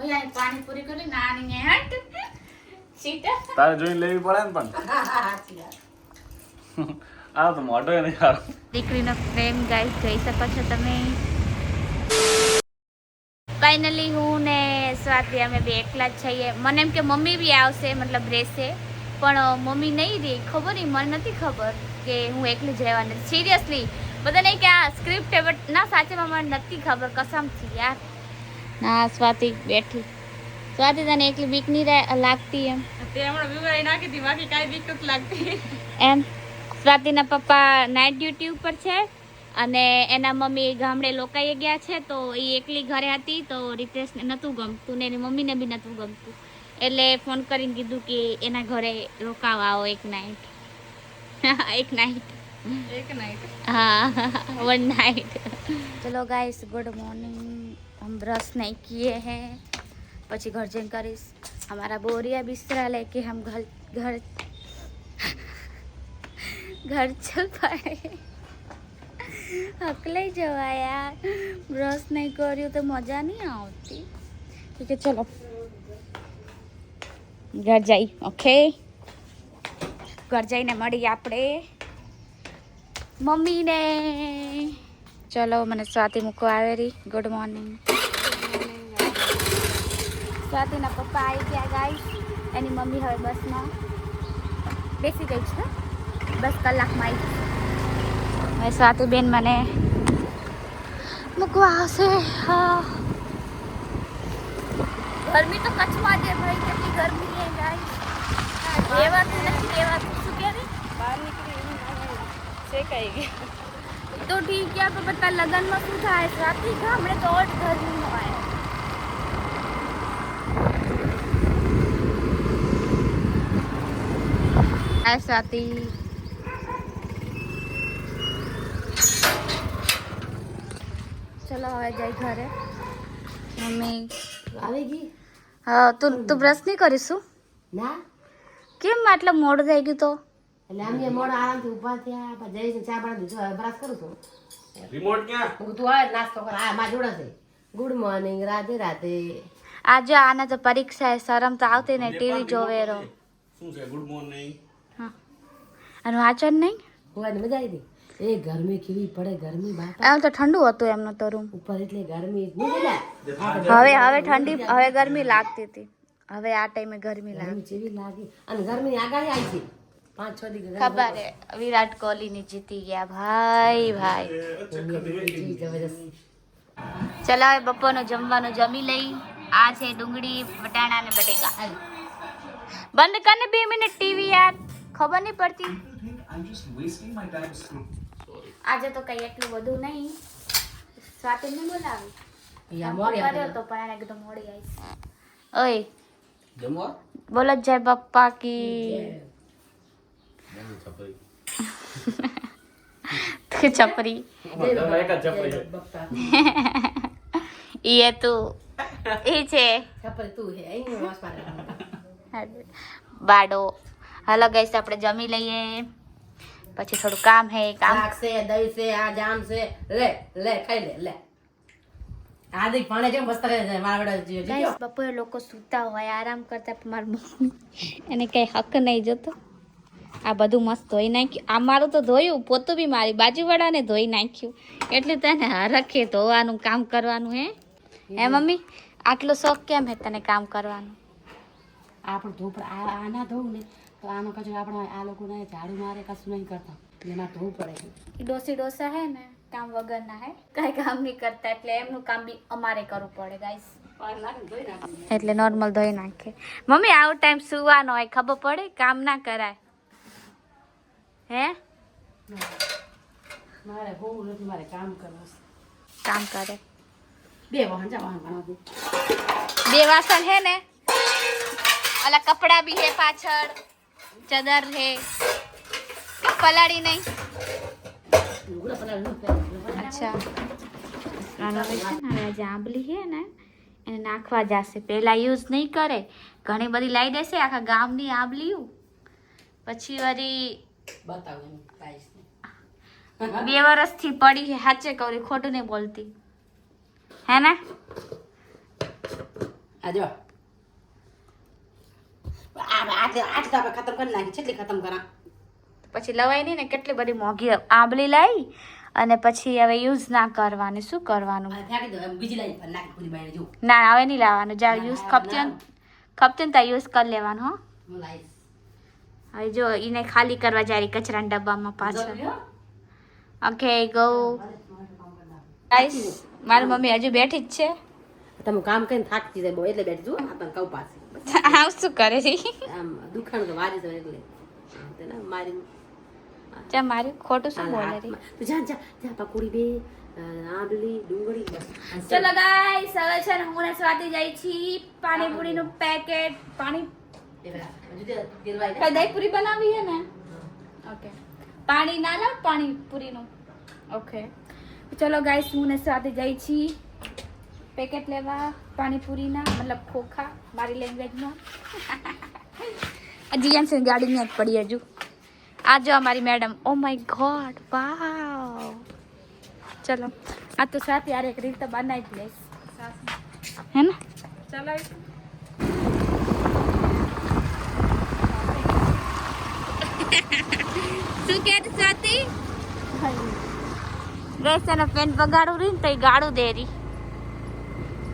ભાઈ આ પાણીપુરી કરી નાની હટ સીટા તારે જોઈને લેવી પડે ને પણ આ તો મોટો નહીં સારો. દીકરીનો પ્રેમ ગાઈસ જોઈ શકો છો તમે. ફાઇનલી હું ને સ્વાતિ અમે બે એકલા જ છીએ. મને એમ કે મમ્મી બી આવશે મતલબ રહેશે, પણ મમ્મી નહીં રહી. ખબર નહીં, મને નથી ખબર કે હું એકલી જ રહેવાની. સિરિયસલી બધા નહીં કે આ સ્ક્રિપ્ટ છે, બટ ના સાચેમાં મને નથી ખબર કસમથી યાર. ના સ્વાતિ બેઠી. સ્વાતિ તને એકલી બીક નહીં લાગતી એમ? તે હમણાં બીમારી નાખી હતી, બાકી કાંઈ બીક નથી લાગતી એમ. સ્વાતિના પપ્પા નાઇટ ડ્યુટી ઉપર છે અને એના મમ્મી ગામડે લોકાઈ ગયા છે, તો એ એકલી ઘરે હતી. તો રિતેશને નહોતું ગમતું ને એની મમ્મીને બી નહોતું ગમતું, એટલે ફોન કરીને કીધું કે એના ઘરે રોકાવા આવો એક નાઇટ. એક નાઇટ हाँ 1 नाइट. चलो गाइस गुड मॉर्निंग. हम ब्रश नहीं किए हैं, પછી घर जन करीश. हमारा बोरिया बिस्तरा लेके हम घर चल पाए. अकेले जवा यार, ब्रश नहीं કર્યું તો મજા નહીં આવતી. ઠીક છે ચલો ઘર જઈ. ઓકે ઘર જઈને મળીએ આપણે મમ્મીને. ચલો મને સ્વાતિ મૂકવા આવે રહી. Good morning. સ્વાતિના પપ્પા આવી ગયા ગાઈસ. એની મમ્મી હવે બસમાં બેસી ગઈ છે. 10 કલાકમાં આવી જશે. હવે સ્વાતિબેન મને મૂકવા આવશે. હા ગરમી તો કચ્છમાં છે ભાઈ, કેટલી ગરમી છે ગાઈસ. રહેવાતું નથી, રહેવાતું. શું કહેવી બહાર નીકળી શેકાઈ ગઈ. તો ઠીક है, तो बता लगन में શું થાય સ્વાતિ? ગામડે તો ઓટ ગરમી હોય. આ સ્વાતિ ચલો હવે જઈ ઘરે. મમ્મી આવી ગઈ? હા તું બ્રશ નહીં કરીશું? ના, કેમ આટલા મોડું થઈ ગયું? તો એટલે અમે મોડા આરામથી ઊભા થયા, પછી જઈશ ચા પાણી દીધું, બ્રશ કરું છું. રિમોટ ક્યાં? હું તું આવે નાસ્તો કર. આ મારા જોડે છે. Good morning, Radhe Radhe. આજે આને તો પરીક્ષા છે, શરમ તો આવતી નહીં. ટીવી જોવે રહો. શું છે? Good morning. હા અને વાંચન નહીં. હું આને મજા આવી હતી. એ ગરમી કેવી પડે, ગરમી બાપા. એમ તો ઠંડુ હતું એમનો તો રૂમ. ઉપર એટલે ગરમી નહીં લે. હવે ઠંડી, હવે ગરમી લાગતી હતી. હવે આ ટાઈમે ગરમી લાગે. ગરમી જેવી લાગી. અને ગરમી આગાહી આવી છે 5-6 દી. ખબર હે વિરાટ કોહલી ની જીતી ગયા ભાઈ. જબરદસ્ત. ચલો હવે બપોરનું જમવાનું જમી લઈ. આ છે ડુંગળી, બટાણા અને બટેકા. બંધ કરને 2 મિનિટ ટીવી યાર, ખબર નહીં પડતી. આજે તો કઈ એટલું બધું નહીં. સ્વાતિ ને બોલાવી કર્યો તો પણ એને એકદમ મોડી આવી. ઓય જમવા બોલો જય બપ્પા કી. તું છપરી ઈ તું ઈ છે છપરી તું હે. અહીં વાસ પાડે બાડો. હાલો ગાઈસ આપણે જમી લઈએ, પછી થોડું કામ હે. કામ શાક છે, દહીં છે, આ જામ છે. લે લે ખાઈ લે. લે આદિક પાણે જેમ મસ્ત રહે છે મારા વડા. ગાઈસ બપોરે લોકો સૂતા હોય, આરામ કરતા, પણ મારી મમ્મી એને કઈ હક નહીં જોતો. આ બધું મસ્ત ધોઈ નાખ્યું. આ મારું તો ધોયું, પોતું બી મારી બાજુવાળાને ધોઈ નાખ્યું. એટલે તને હરખે ધોવાનું કામ કરવાનું હે મમ્મી? આટલો શોખ કેમ હે તને કામ કરવાનું? આપણે ધોપ આના ધોવું ને તો આનો કચરો આપણે આ લોકોને ઝાડુ મારે કશું નહીં કરતા, એમાં ધોવું પડે. ડોસા હે ને કામ વગરના હે, કઈ કામ નહીં કરતા, એટલે એમનું કામ બી અમારે કરવું પડે ગાઈસ. એટલે નોર્મલ ધોઈ નાખે. મમ્મી આવો ટાઈમ સુવાનો હોય, ખબર પડે? કામ ના કરાય હે? મારે હોવું નથી, મારે કામ કરવું. કામ કરે. 2 વાહન ગણા દે. 2 વાસણ હે ને, અલા કપડા બી હે, પાછળ ચદર હે, પલાળી નહીં. અચ્છા હવે જે આંબલી હે ને એને નાખવા જશે. પેલા યુઝ નહીં કરે, ઘણી બધી લાવી દેશે આખા ગામની આંબલીઓ, પછી વળી બતાવું 2 વર્ષથી પડી છે. સાચે કહું, ખોટું નહીં બોલતી હે ને? આ આ જો આઠ તો આપણે ખતમ કરી નાખી કેટલી ખતમ કરા પછી લવાય નહીં ને કેટલી બધી મોંઘી આંબલી લાવી અને પછી હવે યુઝ ના કરવાની શું કરવાનું ફેંકી દો બીજી લાઈન પર નાખી પૂરી બાઈને જો ના હવે નહીં લાવવાનું જા યુઝ ખપશે ને ત્યાં યુઝ કરી લેવાનું હો હું લાઈશ હવે જો એને ખાલી કરવા જાય કચરાના ડબ્બામાં પાછળ ઓકે ગો ગાઈસ મારી મમ્મી હજુ બેઠી જ છે તમે કામ કરીને થાકતી જાય બહુ એટલે બેઠી છું આ તને કહું પાસે આમ શું કરે છે આમ દુખાણ તો વારી જાય એટલે તેને મારી ચા મારી ખોટું શું બોલે રે તું જા જા જા પકોડી બે આંબલી ડુંગળી બસ ચલો ગાઈસ હવે છે ને હું ને સ્વાતિ જાય છી પાણીપુરીનું પેકેટ પાણી દહીંપુરી બનાવી હે ને ઓકે પાણી ના લાવ પાણીપુરીનું ઓકે ચલો ગાઈસ હું ને સ્વાતિ જાય છી પેકેટ લેવા પાણીપુરીના મતલબ ખોખા મારી લેંગ્વેજમાં હજી એમ છે ગાડીમાં જ પડી હજુ આ જો અમારી મેડમ ઓ માય ગોડ વાવ ચલો આ તો સાથે યાર એક રીત બનાવી જ લઈશ હે ને ચલાવી શું કે સ્વાતિ ગેસ એનો પેન બગાડું રહી ને તો એ ગાડું દે રહી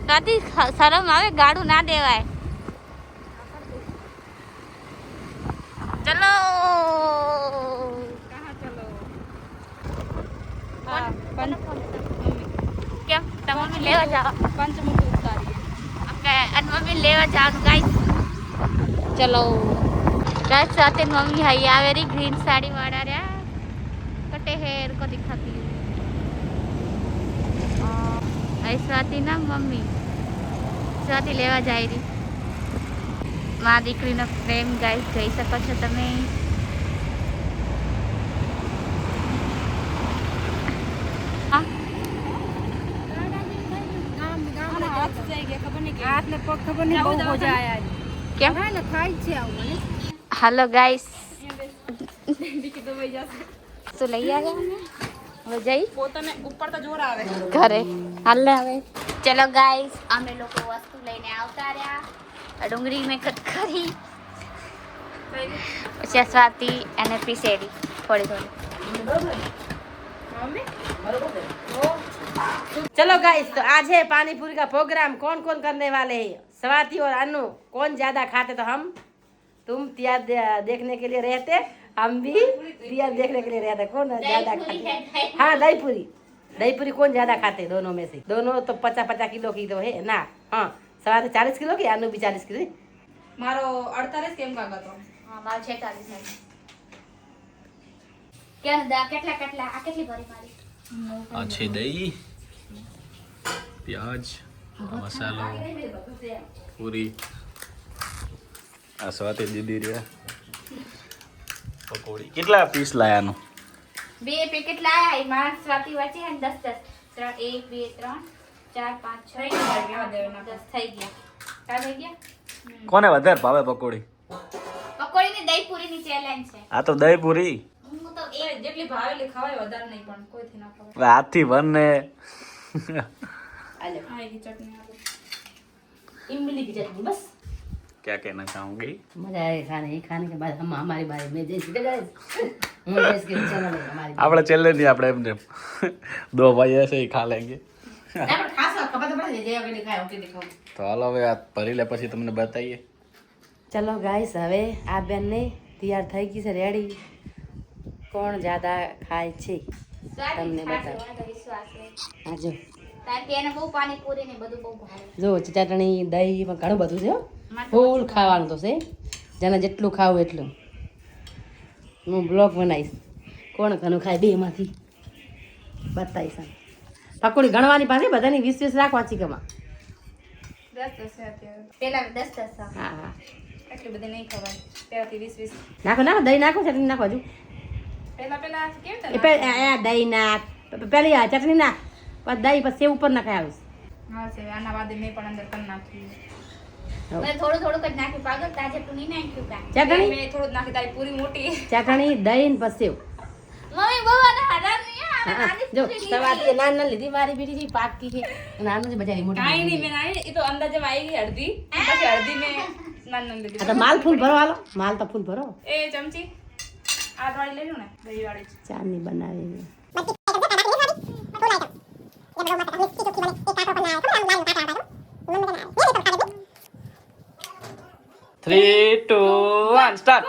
સ્વાતિ શરમ આવે ગાડું ના દેવાય ચલો કહાં ચલો કેમ તમે મમ્મી લેવા જાઓ પંચમુખી ઉતારીએ ઓકે અને મમ્મી લેવા જવાનું ગાઈસ ચલો ગાઈસ સાથે મમ્મી હઈ આવે રી ગ્રીન સાડી વાળા રહ્યા કટે હેર કો દિખાતી હઈ સ્વાતિ ના મમ્મી સ્વાતિ લેવા જાય રી મા દીકરીનો પ્રેમ ગાઈસ જોઈ શકો છો તમે હા હાથ જઈ ગયા ખબર નહીં હાથ ને પગ ખબર નહીં બહુ મજા આયા કેમ હા ને થાય છે આવું મને હાલો ગાઈસ દીકી દવાઈ જશે શું લઈ આવ્યા અમે હવે જઈ પોતાને ઉપર તો જોર આવે ઘરે હાલ હવે ચલો ગાઈસ અમે લોકો વસ્તુ લઈને આવતા રહ્યા ડુંગળી મેં કટ કરી પછી સ્વાતિ અને પીસેડી થોડી चलो गाइस तो आज है पानी पूरी का प्रोग्राम कौन कौन करने वाले हैं स्वाति और अनु कौन ज्यादा खाते तो हम तुम तियार देखने के लिए रहते हम भी तियार देखने के लिए रहते कौन ज्यादा खाते हाँ दही पूरी कौन ज्यादा खाते दोनों में से दोनों तो 50-50 किलो की तो है ना हाँ स्वाति 40 किलो की अनु भी 40 किलो મારો 48 કેમ કાગતો હા મારે 46 કેટલા આ કેટલી ભરી મારી આ છે દહીં પ્યાજ મસાલો પૂરી આ સ્વાતિ દીદી રહ્યા પકોડી કેટલા પીસ લાયાનું બે પેકેટ લાયા એ માર સ્વાતિ વાંચી હે 10 1 2 3 4 5 6 10 થઈ ગયા કા થઈ ગયા કોને વધારે ભાવે પકોડી પકોડી ની દહીં પૂરી ની ચેલેન્જ છે આ તો દહીં પૂરી હું તો જેટલી ભાવેલી ખવાય વધારે નહીં પણ કોઈથી ના ખવાય હવે હાથથી બને આ એની ચટણી આવે इमली की चटनी बस क्या कहना चाहूंगी मजा आएगा खाने के बाद हम हमारी बारी में जैसे हम जैसे के चैनल है हमारी આપણે છેલ્લે નહીં આપણે એમને દો ભાઈ ऐसे ही खा लेंगे આપણે ખાસ ખબર તો પડે જે આપણે ખાય ઓકે દેખાવ તો હાલો હવે આ ભરી લે પછી તમને બતાવીએ ચલો ગાઈસ હવે આ બેનને તૈયાર થઈ ગઈ છે રેડી કોણ જ્યાદા ખાય છે તમને બતાવો હા જો તાકે એને બહુ પાણી પૂરી ને બધું બહુ ભાવે જો ચટણી દહીં પણ ઘણું બધું છે ફૂલ ખાવાનું તો છે જેને જેટલું ખાવું એટલું હું બ્લોગ બનાવીશ કોણ ઘણું ખાય બે એમાંથી બતાવીશ પકોડી ગણવાની પાસે બધાની 20 રાખવા ચીકમાં 10 હશે અત્યારે પેલા 10 હા હા એટલી બધી નહીં ખવાય પહેલાથી 20 નાખો નાખો દહીં નાખો ચટણી નાખો હજુ પહેલા કેવી એ દહીં નાખ પેલી આ ચટણી નાખ પછી દહીં પછી સેવ ઉપર નાખાય આવીશ હા છે આના બાદ મેં પણ અંદર કરી નાખ્યું મેં થોડું થોડું જ નાખ્યું પાગલ તાજે તું નહીં નાખ્યું કા ચટણી મેં થોડું નાખી તારી પૂરી મોટી ચટણી દહીં પછી સેવ મમ્મી બહુ આના હરામ નહીં આ જો સવાતી નાન લીધી મારી બેટી થી પાકી છે નાનું છે બજારી મોટી કાઈ નહીં બેન આવી એ તો અંદાજે આવી ગઈ અડધી પછી અડધી મેં નાન લીધી આ તો માલ ફૂલ ભરો હાલો માલ તો ફૂલ ભરો એ ચમચી આ વાળી લઈ લો ને દહીં વાળી ચાની બનાવી 3, 2, 1, start.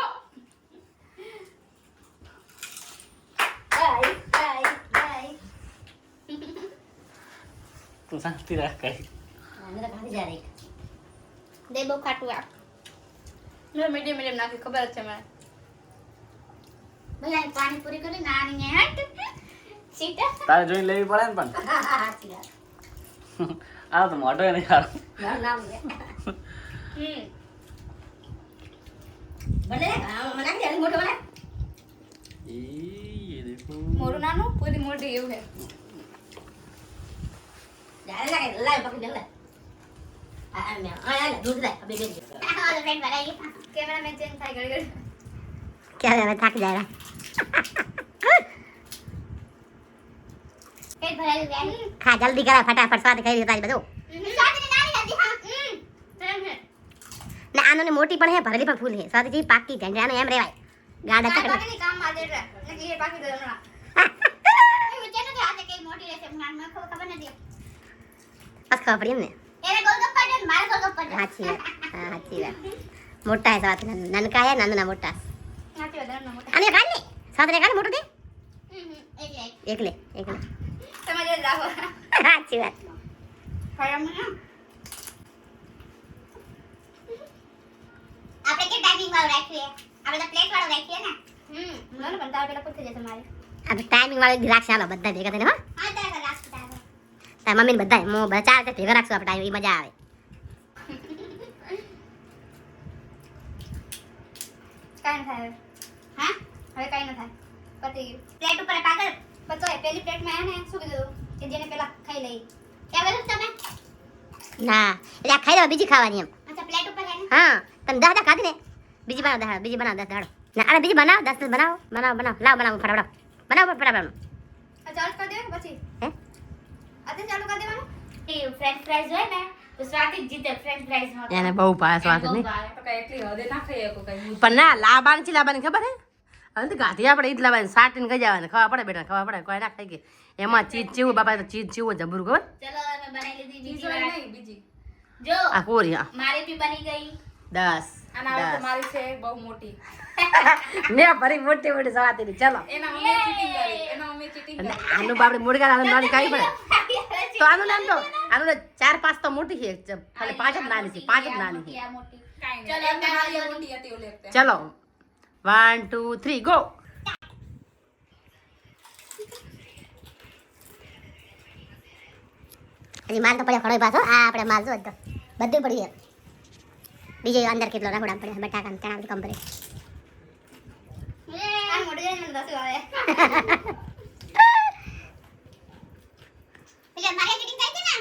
તું શાંતિ રાખ કઈ દે બહુ ખાટું આપ મેં મીડિયમ નાખી ખબર જ છે મને ભલા પાણીપુરી કરી નાની હટ સીટા તારે જોઈને લેવી પડે ને પણ આ તો મોટો નહીં સારું એ દેખો મોરું નાનું પૂરી મોટી એવું છે કેમેરામેન ચેન્જ થાય ઘડી क्या थक जाएगा પેટ ભરાયું ગયા खा जल्दी करा फटाफट स्वाद खाई देता બધું સ્વાદની નાની હતી હા ના આનો મોટી પણ હે ભરેલી પણ ફૂલ હે સ્વાદજી પાકી જાય આનો એમ રેવાય ગાડા ચકડી બાકી કામ માં દે એટલે નકી એ બાકી દે હમણાં એ વચ્ચે નથી આતે કે મોટી રહેશે મને ખબર નથી બસ ખબર પડી એમ ને એને ગોલગપ્પા દે મારે ગોલગપ્પા દે સાચી વાત હા સાચી વાત મોટા હે સ્વાદ નનકા હે નાના મોટા નાથી વધારે મોટા અને કાઢ લે સ્વાદ રે કાઢ મોટું દે એટલે એકલે તમારે રાખો સાચી વાત ખાયા મને આપણે કે ટાઈમિંગ વાળો રાખીએ આપણે તો પ્લેટ વાળો રાખીએ ને ના પણ તારે પેલા પૂછી જશે મારે આપણે ટાઈમિંગ વાળો રાખશે હાલો બધા ભેગા થઈને હો હા તારે રાખતા તારે તાર મમ્મી ને બધા મો બધા ચાર ભેગા રાખશું આપણે ટાઈમ મજા આવે કાઈ ન થાય હા હવે કાઈ ન થાય પતી ગયું પ્લેટ ઉપર પાગલ પતો હે પેલી પ્લેટમાં એને શું કીધું કે જેને પેલા ખાઈ લઈ ક્યાં બોલું તમે ના એટલે આ ખાઈ લેવા બીજી ખાવાની એમ અચ્છા પ્લેટ ઉપર હે ને હા તમે 10 ખાધી ને બીજી બનાવો 10 બીજી બનાવો 10 દાડો ના અરે બીજી બનાવો 10 બનાવો લાવ બનાવો ફટાફટ બનાવો ફટાફટ આ ચાર્જ કરી દે પછી હે આતે ચાલુ કરી દેવાનું એ ફ્રેન્ચ ફ્રાઈઝ હોય ને તો સ્વાદિક જીતે ફ્રેન્ચ ફ્રાઈઝ હોય એને બહુ પાસ વાત બહુ નહીં ભાવે. તો કઈ એટલી હદે ના ખાઈ શકો કઈ પણ ના લાબાની છે લાબાની ખબર હે હવે તો ગાંધી આપણે ઈદ લાવવાની સાટીને ગઈ જવાની ખાવા પડે બેટા ખાવા પડે કોઈ ના ખાઈ ગઈ એમાં ચીજ ચીવું બાપા તો ચીજ ચીવું જબરું ખબર ચલો અમે બનાવી લીધી બીજી બીજી વાર નહીં બીજી જો આ કોરી હા મારી બી બની ગઈ 10 આના હવે તો મારી છે બહુ મોટી મેં ભરી મોટી મોટી સવાતી ચલો એના મમ્મી ચીટિંગ કરી એના મમ્મી ચીટિંગ કરી આનું બાપડે મુડકા નાની ખાવી પડે તો આનું નામ તો આનું 4-5 તો મોટી છે ખાલી 5 જ નાની છે 5 જ નાની છે આ મોટી કાઈ ચલો, નહીં એમને તમારી મારી મોટી હતી ઓલે વખતે ચલો 1 2 3 ગો હજી માલ તો પડ્યો ખડોય પાછો આ આપણે માલ જો તો બધું પડ્યું બીજે અંદર કેટલો રખોડા પડ્યા બટાકા ને ચણા બધું કમ્પ્લીટ આ મોટી જઈને મને દસ આવે એટલે મારે ચીટિંગ કરી છે ને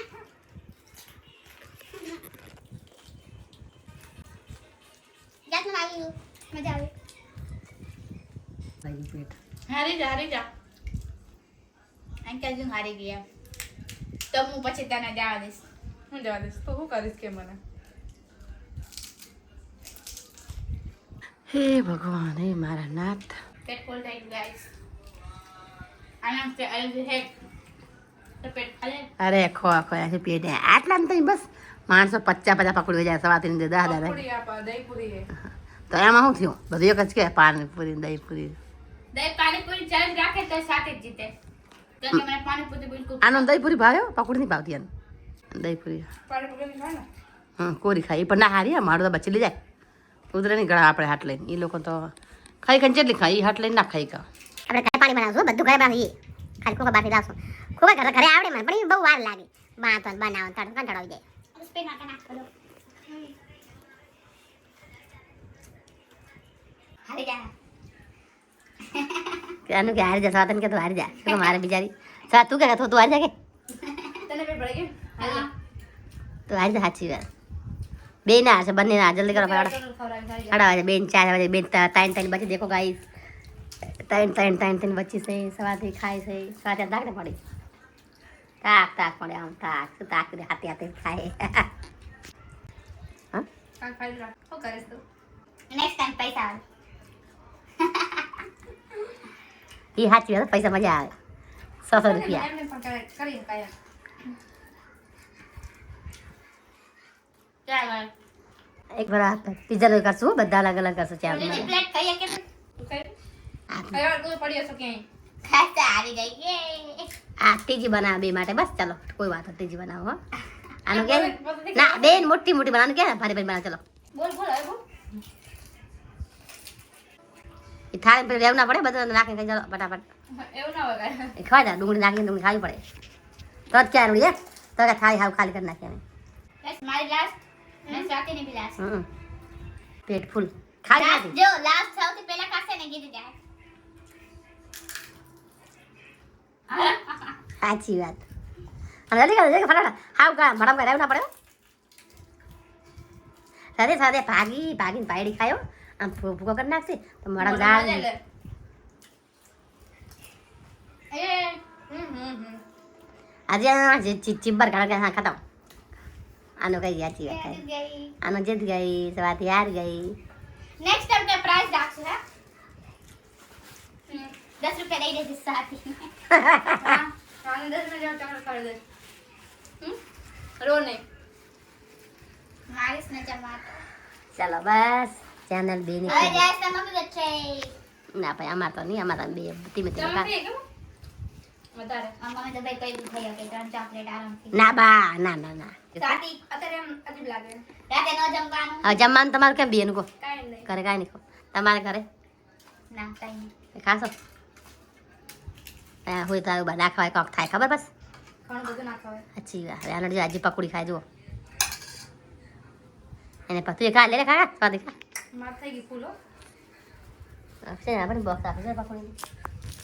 જાતનું આવી મજા આવી હારી જા અંકલ જો હારી ગયા તો હું પછી તને જવા દઈશ હું જવા દઈશ તો હું કરીશ કે મને હે ભગવાન હે મારા નાથ પેટ ફૂલ થઈ ગયું ગાઈસ આના से अलग है तो पेट खाले અરે ખોવા ખોયા છે પેટે આટલા તો બસ માણસો 50 પકડી જાય સવાતી ને 10 દાદા પૂરી આપા દહીં પૂરી હે તો એમાં શું થયું બધું એક જ કે પાણીપુરી દહીં પૂરી दही पानी पूरी चल रखे तो साथ ही जीते तो कि मैंने पानी पूरी बिल्कुल આનો દહીં પૂરી ભાવ્યો પકોડી નહીં ભાવતી આને દહીં પૂરી પાણી પૂરી ખાય ને હા કોરી ખાઈ પણ ના હારી મારું તો બચી જાય ઉતરે નહીં ગળા આપણે હાટ લઈને એ લોકો તો ખાઈ ખાઈ જેટલી ખાઈ હાટ લઈને ના ખાઈ કા આપણે ઘરે પાણી બનાવશું બધું ઘરે બનાવીએ ખાલી ખોખા બાકી લાવશું ખોખા ઘરે આવડે મને પણ એ બહુ વાર લાગે બાતો બનાવો તાર કંટાળો આવી જાય उस पे नाका नाक करो हारे जा આનું કે હારી જા સ્વાતન કે તું હારી જા શું મારે બિચારી સ્વાત તું કે તું હારી જા કે તને પેટ ભરાઈ ગયું हां તું હારી જા સાચી વાત બે ના હશે બંને ના જલ્દી કરો ફટાફટ ખવડાવી ખાઈ 8 વાગે બેન 4 વાગે બેન 3 બજે દેખો ગાઈસ ત્રણ બચી છે સવારથી ખાય છે સવારે તાક ને પડી તાક પડે આમ તાક હાથે ખાય હા શું કરીશ તું નેક્સ્ટ ટાઈમ પૈસા આવે એ સાચી વાત પૈસા મજા આવે 100 રૂપિયા એમને પણ કરી કાયા ચાલ એક વાર પિઝા નું કરશું બધા અલગ અલગ કરશું ચાલ પ્લેટ કહીએ કે તું કઈ કઈ તું પડી હશે ક્યાંય ખાતા આવી ગઈ યે આ ત્રીજી બનાવ બે માટે બસ ચાલો કોઈ વાત નહીં ત્રીજી બનાવો હો આનો કે ના બેન મોટી બનાવવાનું કે ભારે બનાવ ચલો બોલ હવે બોલ એ થાળી પર લેવું ના પડે બધું નાખીને ખાઈ ચાલો ફટાફટ એવું ના વગાય એ ખવાય ને ડુંગળી નાખીને ડુંગળી ખાવી પડે તો જ ચાર ઉડી તો કે થાળી હાવ ખાલી કરી નાખી અમે બસ મારી લાસ્ટ અને સ્વાતિની બી લાસ્ટ પેટ ફૂલ ખાલી લાસ્ટ જો લાસ્ટ સૌથી પહેલા ખાશે ને ગીરી જાય સાચી વાત અને જલ્દી કરો ફટાફટ હાવ કા ભડામ રહેવું ના પડે સાથે ભાગીને પાયડી ખાયો આમ ભૂકો કરી નાખશે તો મડમ દાળ આજે ચિબ્બર કાઢ કે ખાતા આનો કઈ સાચી વાત થાય આનો જીત ગઈ સવાથી હાર ગઈ નેક્સ્ટ ટાઈમ पे प्राइस રાખશું હે 10 રૂપિયા દઈ દેજે સાથી હા 10 રૂપિયા ચાલો કરી દે રો નહીં મારીસ ને જમા ચાલો બસ ચેનલ બે ની હવે જાય તો મમ્મી બચ્ચે ના ભાઈ અમાર તો નહીં અમારા બે ધીમે ધીમે ખા વધારે અમારે તો ભાઈ કઈ દુખ થઈ ગઈ ત્રણ ચોકલેટ આરામથી ના બા ના સાથી અત્યારે એમ અજીબ લાગે રાતે ન જમવાનું હવે જમવાનું તમારું કેમ બેન કો કાઈ નહીં ઘરે કાંઈ નહીં ખો તમારે ઘરે ના કાઈ નહીં ખાશો હોય તો આવું નાખવાય કોક થાય ખબર બસ ઘણું બધું ના ખવાય સાચી વાત હવે આનો હજી પકોડી ખાય જુઓ એને પતું ખા લે ખા સ્વાદી ખા માર થઈ ગઈ ફૂલો આપશે ને આપણે બોક્સ આપશે પકોડી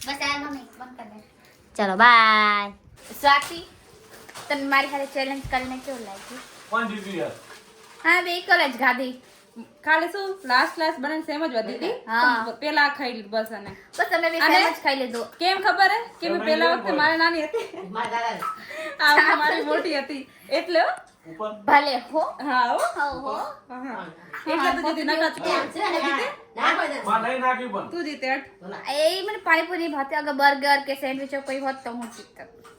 બસ આ મમ્મી બંધ કર દે ચલો બાય સ્વાતિ તને મારી હારે ચેલેન્જ કરીને કેવું લાગ્યું કોણ જીત્યું યાર હા બે એક જ ગાધી ખાલી શું લાસ્ટ બનાવીને સેમ જ વધી હતી હા. પણ પેલા ખાઈ લીધું બસ અને બસ તમે બી અને- સેમ જ ખાઈ લીધું કેમ ખબર હે કે મેં પેલા વખતે મારે નાની હતી આ વખતે મારી મોટી હતી એટલે હો. ઉપર ભલે હો હા હો. હો હા. એટલે તો જીતી નકા માં નહીં નાખ્યું પણ તું જીતે હટ. એ મને પાણીપુરી ભાતે અગર બર્ગર કે સેન્ડવિચ કોઈ હોત તો હું જીતત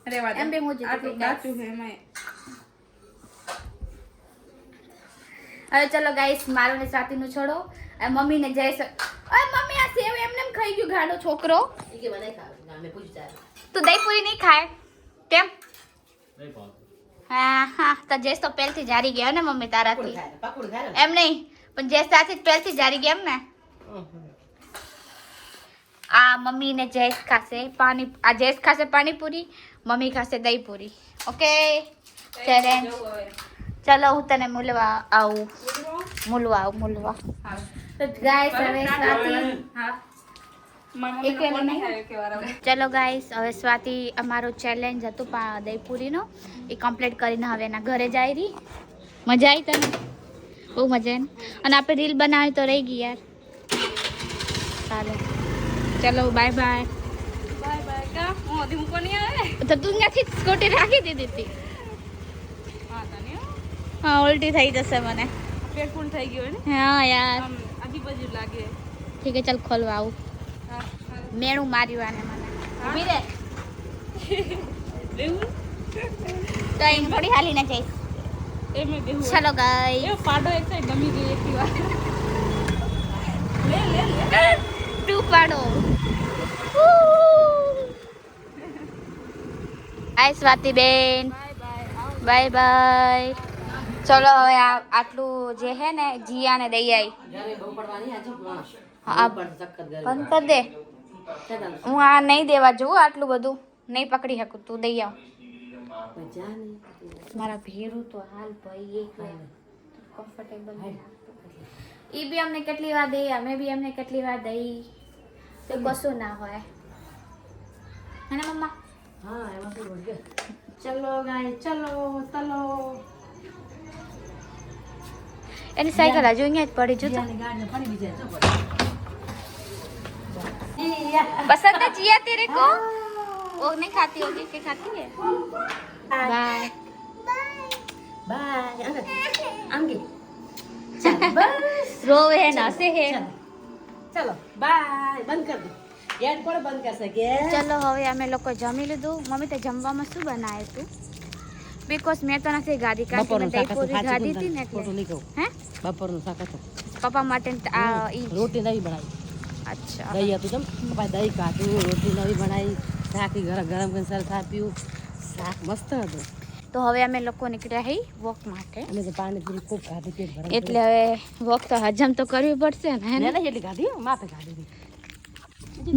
રેવા દે. એમ બી હું જીતી આટલું ગઈ. કાચું છે એમાંય. હવે ચલો ગાઈસ મારું ને સ્વાતિનું છોડો અને મમ્મીને જય અરે મમ્મી આ સેવ એમને એમ ખાઈ ગયું ગાડો છોકરો તું દહીં પૂરી નહીં ખાય કેમ નહીં પાડતું હા તો જેસ તો પહેલથી જારી ગયા ને મમ્મી તારાથી એમ નહીં પણ જેસ તારથી પહેલથી જારી ગયા એમ ને આ મમ્મી ને જેસ ખાશે આ જેસ ખાશે પાણીપુરી મમ્મી ખાશે દહીં પૂરી ઓકે ચેલેન્જ જવું હવે. ચલો હું તને મળવા આવું મૂલવા હા. તો ગાઈસ હવે સ્વાતિ હા. મારી એક મમ્મીનો ફોન નહીં. નહીં આવ્યો કે વાર હવે. ચલો ગાઈસ હવે સ્વાતિ અમારો ચેલેન્જ હતું દહીંપુરીનો એ કમ્પ્લીટ કરીને હવે એના ઘરે જાય રહી મજા આવી તને બહુ મજા આવી અને આપણે રીલ બનાવી તો રહી ગઈ યાર ચાલો ચલો બાય બાય બાય બાય કા હું હજી મૂકવા નહીં આવે તો તું ત્યાંથી સ્કૂટી રાખી દીધી હતી હા તને હો. હા ઉલટી થઈ જશે મને પેટ ફૂલ થઈ ગયું ને હા યાર આમ અજીબ અજીબ લાગે ઠીક છે ચાલ ખોલવા આવું હા હા. મેણું માર્યું આને મને ઊભી રે બેહું તો એમ થોડી હાલીને જઈશ એમે બેહું ચલો ગાઈ એ પાડો એક સાઈડ ગમી ગઈ એટલી વાર લે ટુ પાડો આય સ્વાતિ બેન બાય બાય ચલો હવે આટલું જે હે ને જીયાને દઈ આવી હા બંધ કર દે હું આ નહીં દેવા જોઉં આટલું બધું નહીં પકડી શકું તું દઈ આવ મારા ભેરું તો હાલ ભાઈ એક કમ્ફર્ટેબલ ઈ બી અમને કેટલી વાર દઈ અમે બી એમને કેટલી વાર દઈ તો કશું ના હોય હે ને મમ્મા ચલો ગાય ચલો ચલો એની સાયકલ હજુ અહીંયા જ પડી જો તો ગાડી પડી બીજે पसंद है जिया तेरे को? वो नहीं खाती होगी कि खाती है? बाय बाय आंगे चल बस रोवे है ना से है चलो बाय બંધ કર દે ગેટ કોણ બંધ કરશે ગેટ ચલો હવે અમે લોકો જમી લીધું. મમ્મી તે જમવામાં શું બનાવ્યું તું? બીકોઝ મેં તો નથી ગાધી કારણ કે મેં દહીપુરી ગાધી હતી ને એટલે. ખોટું નહીં કહું હે બપોરનું શાક હતું પપ્પા માટે આ ઈ રોટી નવી બનાવી અચ્છા દહીં હતું જમ પપ્પાએ દહીં કાઢ્યું રોટી નવી બનાવી શાક ગરમ કરીને સરસ આપ્યું શાક મસ્ત હતું તો હવે અમે લોકો નીકળ્યા હઈ વોક માટે અમે તો પાણીપુરી ખૂબ ખાધી પેટ ભરાઈ એટલે હવે વોક તો હજમ તો કરવી પડશે ને હે ને? નહીં એટલી ખાધી હો, માપે ખાધી હતી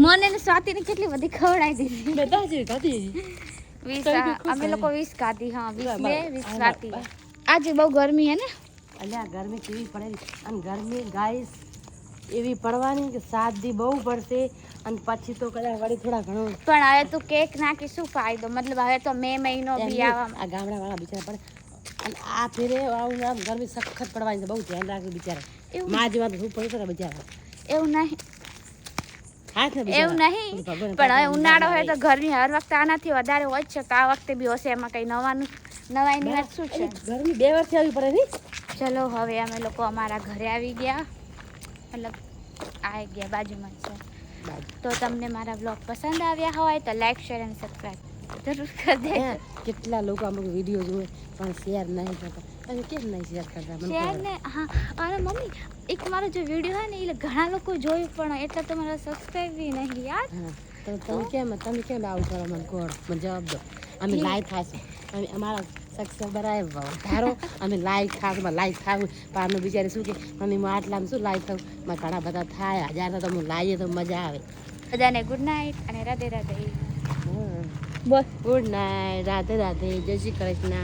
મને ને સ્વાતિને કેટલી બધી ખવડાવી દીધી. બધા જેવી ખાધી 20 અમે લોકો 20 ખાધી. હા 20 મેં 20 સ્વાતિ. આજે બહુ ગરમી હે ને? અલ્યા ગરમી કેવી પડે અને ગરમી ગાઈસ એવી પડવાની કે 7 દી બહુ પડશે અને પછી તો કદાચ વળી થોડા ઘણું પણ હવે તું કેક નાખી શું ફાયદો? મતલબ હવે તો મે મહિનો બી આવા આ ગામડાવાળા બિચારા પડે અને આ ફેરે આવું આમ ગરમી સખત પડવાની છે બહુ ધ્યાન રાખવું બિચારા એવું? માં જેવા તો શું પડે છે બિચારા એવું નહીં હાથ ને એવું નહીં પણ હવે ઉનાળો હોય તો ગરમી હર વખતે આનાથી વધારે હોય જ છે તો આ વખતે બી હશે એમાં કઈ નવાઈની વાત શું છે? ગરમી 2 વર્ષથી આવી પડે નહીં ચલો હવે અમે લોકો અમારા ઘરે આવી ગયા મતલબ આવી ગયા બાજુમાં જ છે. તો તમને મારા બ્લોગ પસંદ આવ્યા હોય તો લાઈક શેર અને સબસ્ક્રાઈબ જરૂર કરી દેજો. કેટલા લોકો અમુક વિડીયો જોવે પણ શેર નહીં કરતા તમે કેમ નહીં શેર કરતા મને શેર કહો. ને હા અરે મમ્મી એક મારો જે વિડીયો હોય ને એ ઘણા લોકો જોયું પણ એટલા તો મારા સબસ્ક્રાઈબ બી નહીં યાર. હા તો તમે કેમ આવું કરો મને કહો મને જવાબ દો અમે લાઈક થાશું અમે અમારા સબસ્ક્રાઈબર આવ્યા ધારો અમે લાઈક થાશું લાઈક થાવું પારનું બિચારી શું કે મમ્મી હું આટલામાં શું લાઈક થયું મારે ઘણા બધા થાય 1000 તો હું લાવીએ તો મજા આવે બધાને ગુડ નાઇટ અને રાધે રાધે. હા બોલ ગુડ નાઇટ રાધે રાધે જય શ્રી કૃષ્ણ